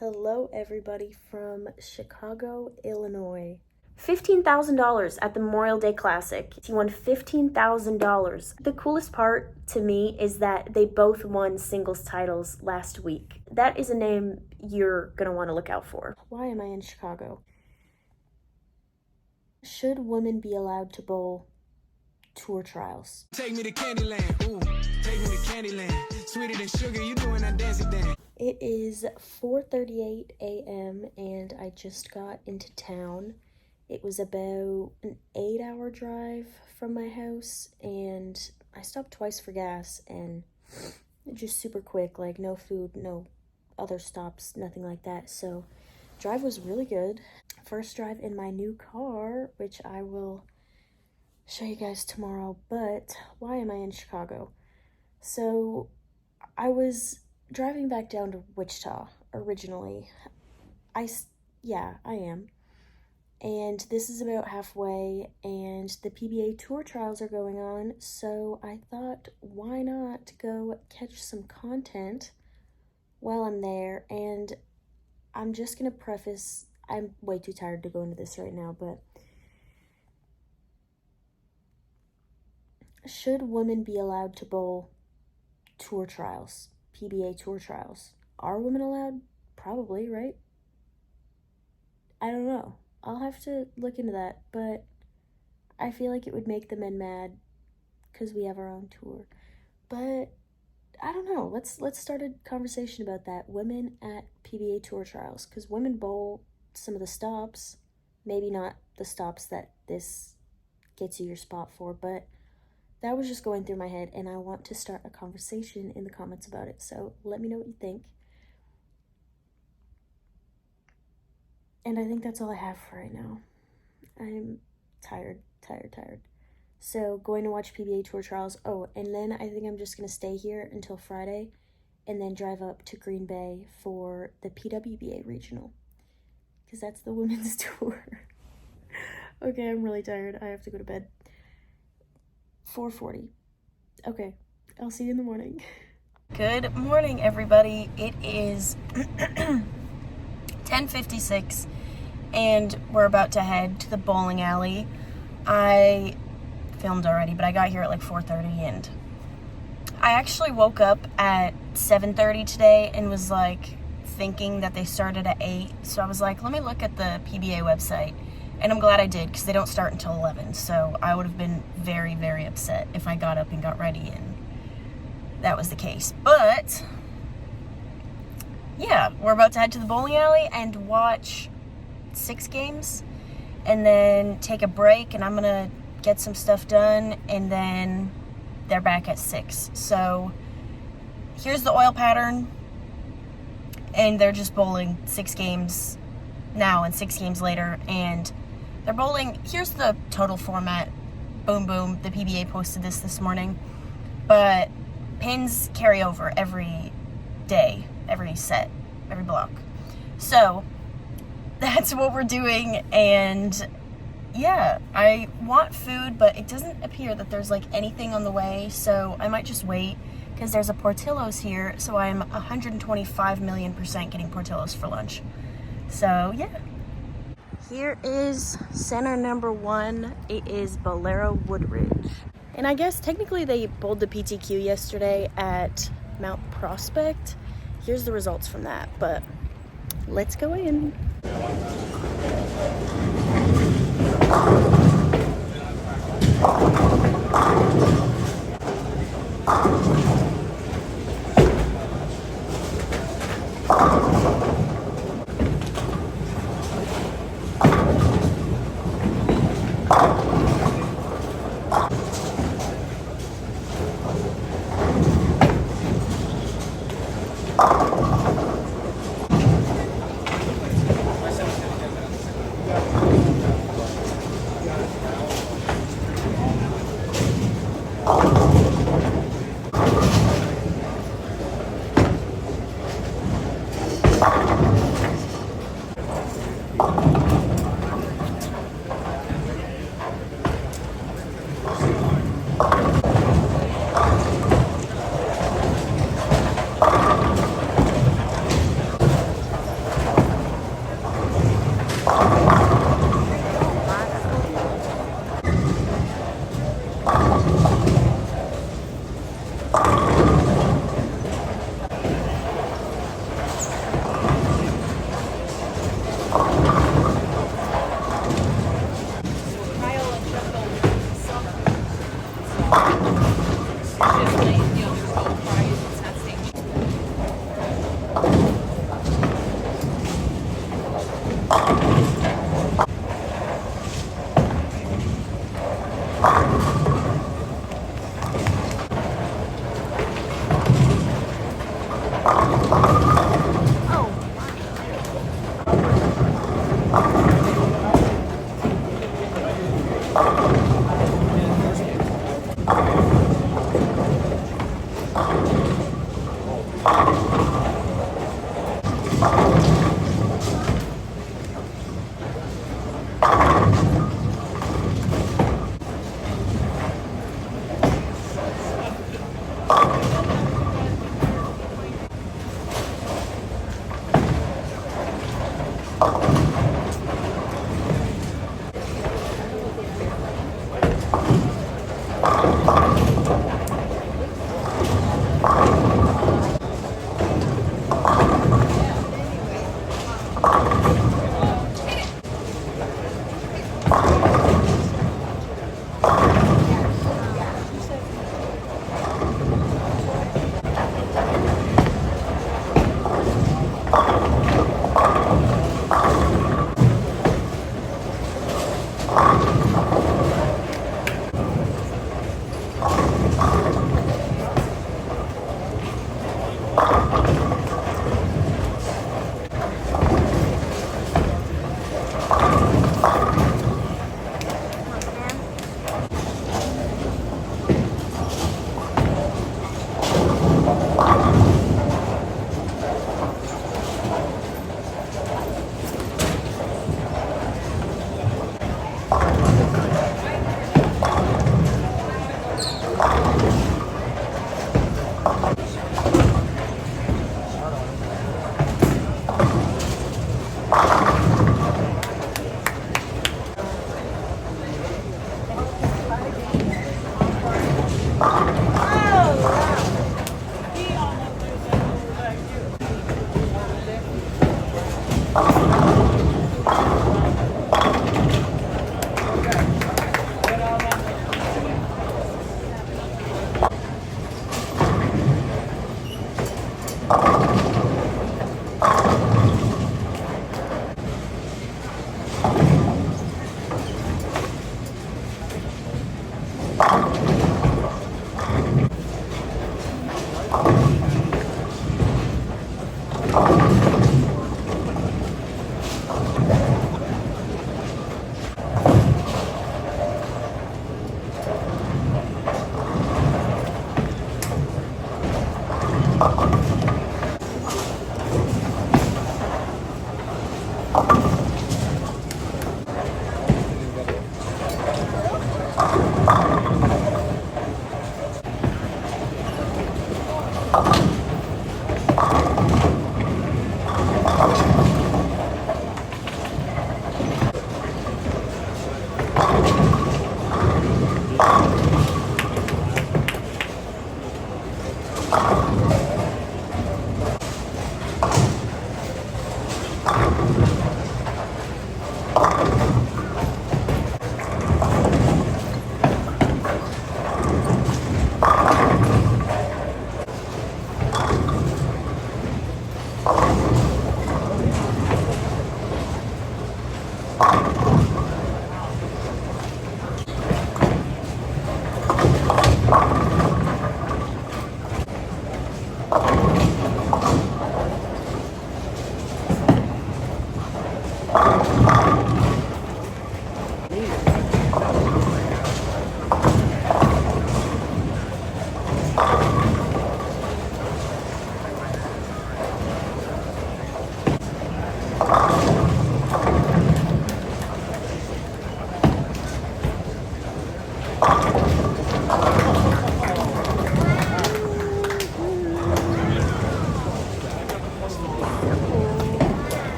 Hello everybody from Chicago, Illinois. $15,000 at the Memorial Day Classic. He won $15,000. The coolest part to me is that they both won singles titles last week. That is a name you're gonna want to look out for. Why am I in Chicago? Should women be allowed to bowl tour trials? Take me to Candyland, ooh, take me to Candyland. Sweeter than sugar, you doing that dancey dance. It is 4:38 a.m. and I just got into town. It was about an 8-hour drive from my house, and I stopped twice for gas, and just super quick, like no food, no other stops, nothing like that. So drive was really good. First drive in my new car, which I will show you guys tomorrow. But why am I in Chicago? So I was driving back down to Wichita originally. I am. And this is about halfway, and the PBA tour trials are going on, so I thought, why not go catch some content while I'm there? And I'm just gonna preface, I'm way too tired to go into this right now, but should women be allowed to bowl tour trials, PBA tour trials? Are women allowed? Probably, right? I don't know. I'll have to look into that, but I feel like it would make the men mad because we have our own tour. But I don't know. Let's start a conversation about that. Women at PBA tour trials, because women bowl some of the stops, maybe not the stops that this gets you your spot for, but that was just going through my head, and I want to start a conversation in the comments about it. So let me know what you think. And I think that's all I have for right now. I'm tired. So going to watch PBA tour trials. Oh, and then I think I'm just going to stay here until Friday and then drive up to Green Bay for the PWBA regional, because that's the women's tour. Okay, I'm really tired. I have to go to bed. 4:40. Okay, I'll see you in the morning. Good morning, everybody. It is 10:56, and we're about to head to the bowling alley. I filmed already, but I got here at like 4:30, and I actually woke up at 7:30 today and was like thinking that they started at 8, so I was like, let me look at the PBA website, and I'm glad I did, because they don't start until 11, so I would have been very, very upset if I got up and got ready and that was the case. But yeah, we're about to head to the bowling alley and watch 6 games and then take a break, and I'm gonna get some stuff done, and then they're back at 6. So here's the oil pattern, and they're just bowling 6 games now and 6 games later, and they're bowling. Here's the total format. Boom, boom. The PBA posted this morning, but pins carry over every day, every set, every block. So that's what we're doing, and yeah, I want food, but it doesn't appear that there's like anything on the way, so I might just wait, because there's a Portillo's here, so I'm 125 million% getting Portillo's for lunch. So yeah. Here is center number 1. It is Bolero Woodridge. And I guess technically they bowled the PTQ yesterday at Mount Prospect. Here's the results from that, but let's go in.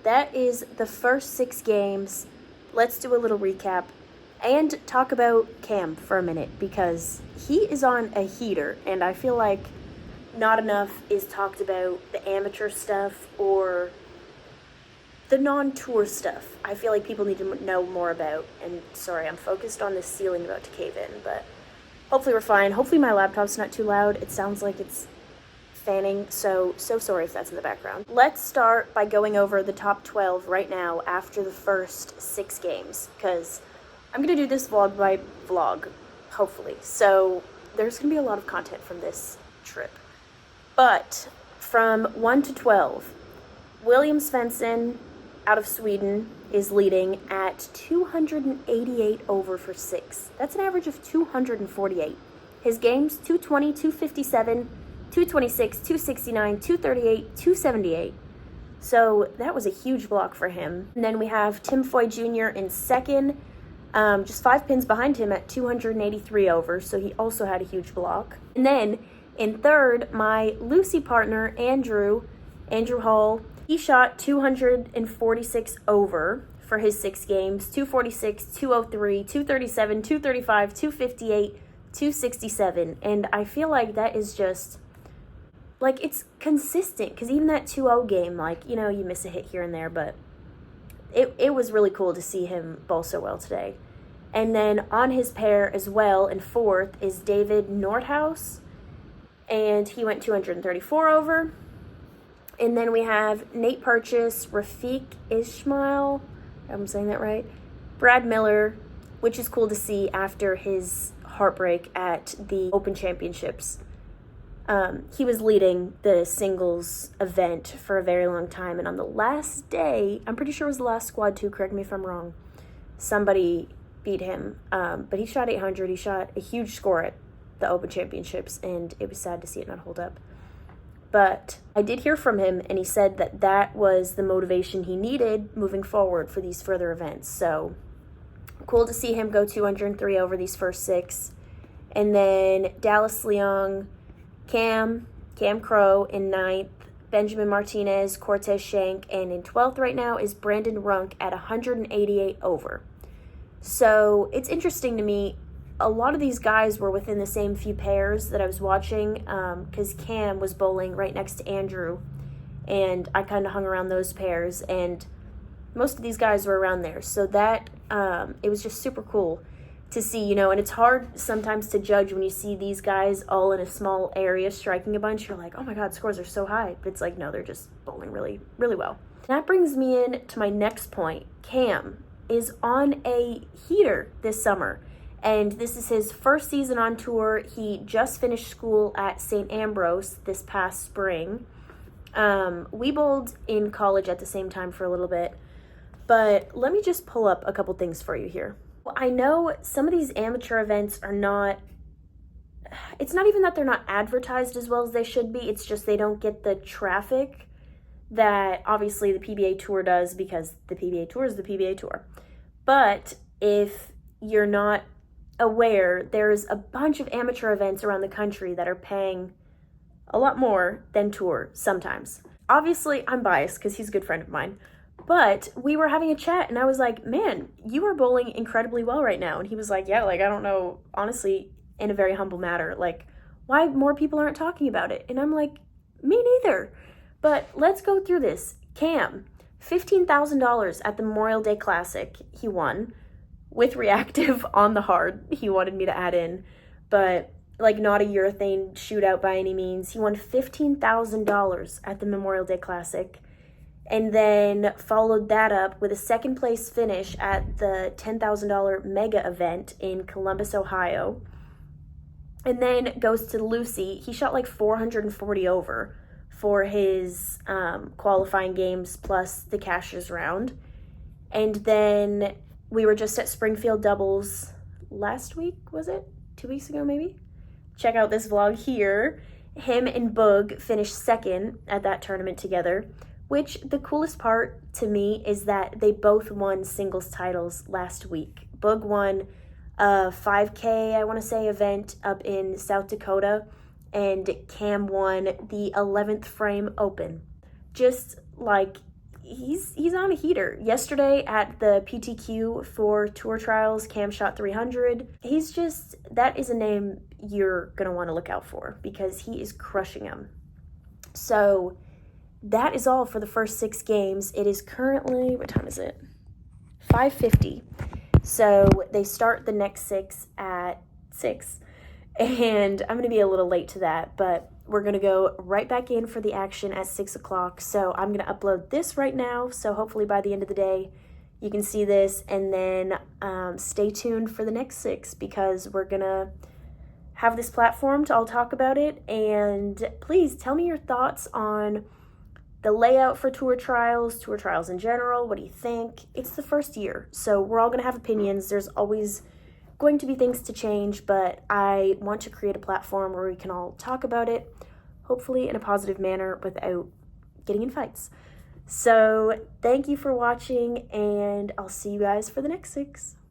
That is the first 6 games. Let's do a little recap and talk about Cam for a minute because he is on a heater, and I feel like not enough is talked about the amateur stuff or the non-tour stuff. I feel like people need to know more about, and sorry, I'm focused on this ceiling about to cave in, but hopefully we're fine. Hopefully my laptop's not too loud. It sounds like it's fanning, so sorry if that's in the background. Let's start by going over the top 12 right now after the first 6 games, because I'm gonna do this vlog by vlog, hopefully. So there's gonna be a lot of content from this trip. But from 1 to 12, William Svensson out of Sweden is leading at 288 over for 6. That's an average of 248. His games, 220, 257, 226, 269, 238, 278. So that was a huge block for him. And then we have Tim Foy Jr. in second, just 5 pins behind him at 283 over. So he also had a huge block. And then in third, my Lucy partner, Andrew Hall, he shot 246 over for his 6 games, 246, 203, 237, 235, 258, 267. And I feel like that is just, like, it's consistent, because even that 2-0 game, like, you know, you miss a hit here and there, but it was really cool to see him bowl so well today. And then on his pair as well in fourth is David Nordhaus, and he went 234 over. And then we have Nate Purchase, Rafiq Ismail, I'm saying that right, Brad Miller, which is cool to see after his heartbreak at the Open Championships. He was leading the singles event for a very long time, and on the last day, I'm pretty sure it was the last squad too, correct me if I'm wrong, somebody beat him, but he shot 800, he shot a huge score at the Open Championships, and it was sad to see it not hold up. But I did hear from him, and he said that that was the motivation he needed moving forward for these further events. So cool to see him go 203 over these first 6. And then Dallas Leong, Cam Crow in 9th, Benjamin Martinez, Cortez Shank, and in 12th right now is Brandon Runk at 188 over. So it's interesting to me, a lot of these guys were within the same few pairs that I was watching, because Cam was bowling right next to Andrew, and I kind of hung around those pairs, and most of these guys were around there. So that, it was just super cool to see, you know, and it's hard sometimes to judge when you see these guys all in a small area striking a bunch. You're like, oh my God, scores are so high. But it's like, no, they're just bowling really, really well. That brings me in to my next point. Cam is on a heater this summer, and this is his first season on tour. He just finished school at St. Ambrose this past spring. We bowled in college at the same time for a little bit, but let me just pull up a couple things for you here. Well, I know some of these amateur events are not, it's not even that they're not advertised as well as they should be, it's just they don't get the traffic that obviously the PBA Tour does, because the PBA Tour is the PBA Tour. But if you're not aware, there's a bunch of amateur events around the country that are paying a lot more than Tour sometimes. Obviously, I'm biased because he's a good friend of mine, but we were having a chat and I was like, man, you are bowling incredibly well right now. And he was like, yeah, like, I don't know, honestly, in a very humble matter, like, why more people aren't talking about it. And I'm like, me neither. But let's go through this. Cam, $15,000 at the Memorial Day Classic, he won. With reactive on the hard, he wanted me to add in, but like not a urethane shootout by any means. He won $15,000 at the Memorial Day Classic, and then followed that up with a second place finish at the $10,000 mega event in Columbus, Ohio. And then goes to Lucy. He shot like 440 over for his qualifying games plus the Cashers round. And then we were just at Springfield Doubles last week, was it? 2 weeks ago, maybe? Check out this vlog here. Him and Boog finished second at that tournament together, which the coolest part to me is that they both won singles titles last week. Boog won a 5K, I want to say, event up in South Dakota, and Cam won the 11th Frame Open. Just like, he's on a heater. Yesterday at the PTQ for Tour Trials, Cam shot 300. That is a name you're going to want to look out for because he is crushing them. So that is all for the first 6 games. It is currently, what time is it? 5:50. So they start the next 6 at 6. And I'm going to be a little late to that, but we're going to go right back in for the action at 6 o'clock. So I'm going to upload this right now. So hopefully by the end of the day, you can see this. And then stay tuned for the next 6 because we're going to have this platform to all talk about it. And please tell me your thoughts on the layout for tour trials in general. What do you think? It's the first year, so we're all going to have opinions. There's always going to be things to change, but I want to create a platform where we can all talk about it, hopefully in a positive manner without getting in fights. So thank you for watching, and I'll see you guys for the next 6.